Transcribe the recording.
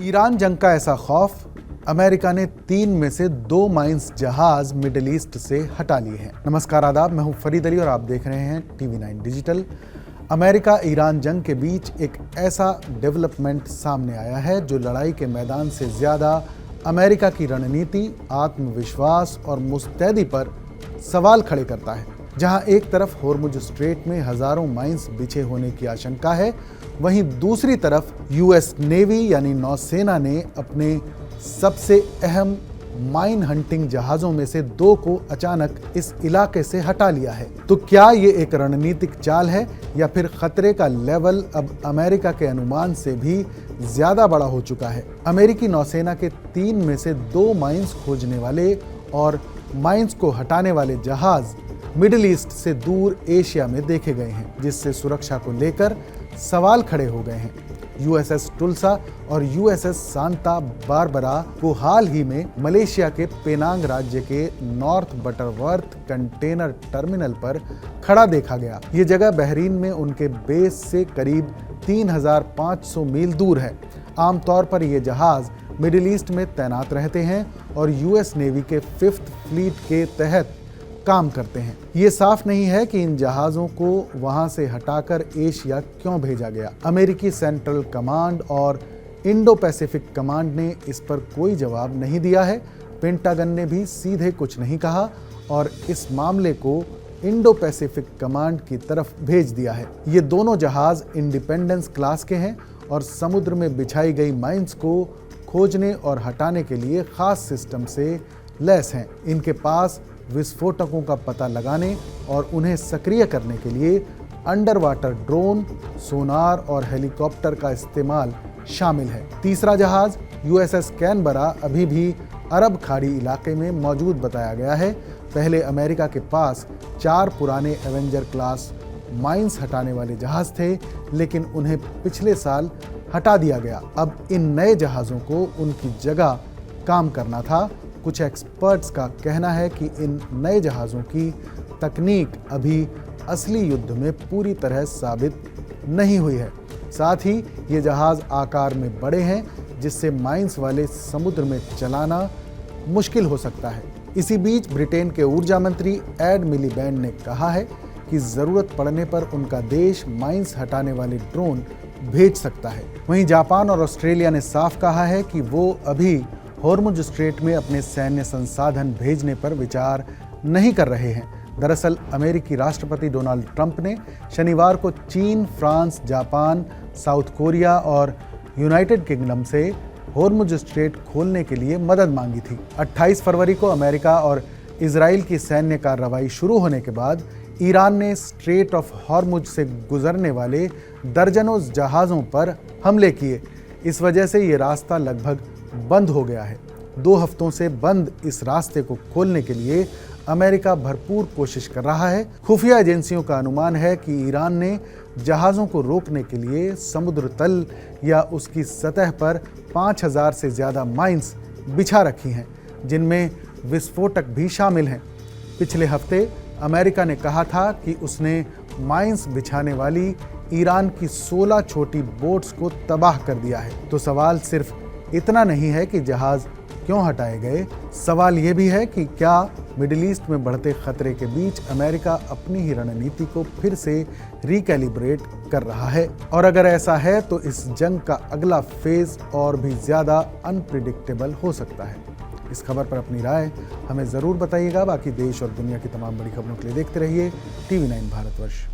Iran जंग का ऐसा खौफ, अमेरिका ने 3 में से 2 माइंस जहाज मिडिल ईस्ट से हटा लिए हैं। नमस्कार, आदाब, मैं हूं फरीद अली और आप देख रहे हैं TV9 डिजिटल। अमेरिका ईरान जंग के बीच एक ऐसा डेवलपमेंट सामने आया है जो लड़ाई के मैदान से ज़्यादा अमेरिका की रणनीति, आत्मविश्वास और मुस्तैदी पर सवाल खड़े करता है। जहां एक तरफ होर्मुज स्ट्रेट में हजारों माइंस बिछे होने की आशंका है, वहीं दूसरी तरफ यूएस नेवी यानी नौसेना ने अपने सबसे अहम माइन हंटिंग जहाज़ों में से 2 को अचानक इस इलाके से हटा लिया है। तो क्या ये एक रणनीतिक चाल है या फिर खतरे का लेवल अब अमेरिका के अनुमान से भी ज्यादा बड़ा हो चुका है? अमेरिकी नौसेना के 3 में से 2 माइंस खोजने वाले और माइंस को हटाने वाले जहाज मिडिल ईस्ट से दूर एशिया में देखे गए हैं, जिससे सुरक्षा को लेकर सवाल खड़े हो गए हैं। यूएसएस टुल्सा और यूएसएस सांता बारबरा को हाल ही में मलेशिया के पेनांग राज्य के नॉर्थ बटरवर्थ कंटेनर टर्मिनल पर खड़ा देखा गया। ये जगह बहरीन में उनके बेस से करीब 3500 मील दूर है। आमतौर पर ये जहाज मिडिल ईस्ट में तैनात रहते हैं और यूएस नेवी के 5th फ्लीट के तहत काम करते हैं। ये साफ नहीं है कि इन जहाज़ों को वहां से हटाकर एशिया क्यों भेजा गया। अमेरिकी सेंट्रल कमांड और इंडो पैसिफिक कमांड ने इस पर कोई जवाब नहीं दिया है। पेंटागन ने भी सीधे कुछ नहीं कहा और इस मामले को इंडो पैसिफिक कमांड की तरफ भेज दिया है। ये दोनों जहाज इंडिपेंडेंस क्लास के हैं और समुद्र में बिछाई गई माइंस को खोजने और हटाने के लिए खास सिस्टम से लैस हैं। इनके पास विस्फोटकों का पता लगाने और उन्हें सक्रिय करने के लिए अंडर वाटर ड्रोन, सोनार और हेलीकॉप्टर का इस्तेमाल शामिल है। तीसरा जहाज यूएसएस कैनबरा अभी भी अरब खाड़ी इलाके में मौजूद बताया गया है। पहले अमेरिका के पास 4 पुराने एवेंजर क्लास माइंस हटाने वाले जहाज थे, लेकिन उन्हें पिछले साल हटा दिया गया। अब इन नए जहाज़ों को उनकी जगह काम करना था। कुछ एक्सपर्ट्स का कहना है कि इन नए जहाज़ों की तकनीक अभी असली युद्ध में पूरी तरह साबित नहीं हुई है। साथ ही ये जहाज़ आकार में बड़े हैं, जिससे माइंस वाले समुद्र में चलाना मुश्किल हो सकता है। इसी बीच ब्रिटेन के ऊर्जा मंत्री एड मिलीबैंड ने कहा है कि ज़रूरत पड़ने पर उनका देश माइंस हटाने वाले ड्रोन भेज सकता है। वहीं जापान और ऑस्ट्रेलिया ने साफ कहा है कि वो अभी होर्मुज स्ट्रेट में अपने सैन्य संसाधन भेजने पर विचार नहीं कर रहे हैं। दरअसल अमेरिकी राष्ट्रपति डोनाल्ड ट्रंप ने शनिवार को चीन, फ्रांस, जापान, साउथ कोरिया और यूनाइटेड किंगडम से होर्मुज स्ट्रेट खोलने के लिए मदद मांगी थी। 28 फरवरी को अमेरिका और इजराइल की सैन्य कार्रवाई शुरू होने के बाद ईरान ने स्ट्रेट ऑफ होर्मुज से गुजरने वाले दर्जनों जहाज़ों पर हमले किए। इस वजह से ये रास्ता लगभग बंद हो गया है। 2 हफ्तों से बंद इस रास्ते को खोलने के लिए अमेरिका भरपूर कोशिश कर रहा है। खुफिया एजेंसियों का अनुमान है कि ईरान ने जहाज़ों को रोकने के लिए समुद्र तल या उसकी सतह पर 5000 से ज़्यादा माइंस बिछा रखी हैं, जिनमें विस्फोटक भी शामिल हैं। पिछले हफ्ते अमेरिका ने कहा था कि उसने माइंस बिछाने वाली ईरान की 16 छोटी बोट्स को तबाह कर दिया है। तो सवाल सिर्फ इतना नहीं है कि जहाज क्यों हटाए गए, सवाल ये भी है कि क्या मिडिल ईस्ट में बढ़ते खतरे के बीच अमेरिका अपनी ही रणनीति को फिर से रिकैलिब्रेट कर रहा है। और अगर ऐसा है तो इस जंग का अगला फेज और भी ज़्यादा अनप्रिडिक्टेबल हो सकता है। इस खबर पर अपनी राय हमें ज़रूर बताइएगा। बाकी देश और दुनिया की तमाम बड़ी खबरों के लिए देखते रहिए TV9 भारतवर्ष।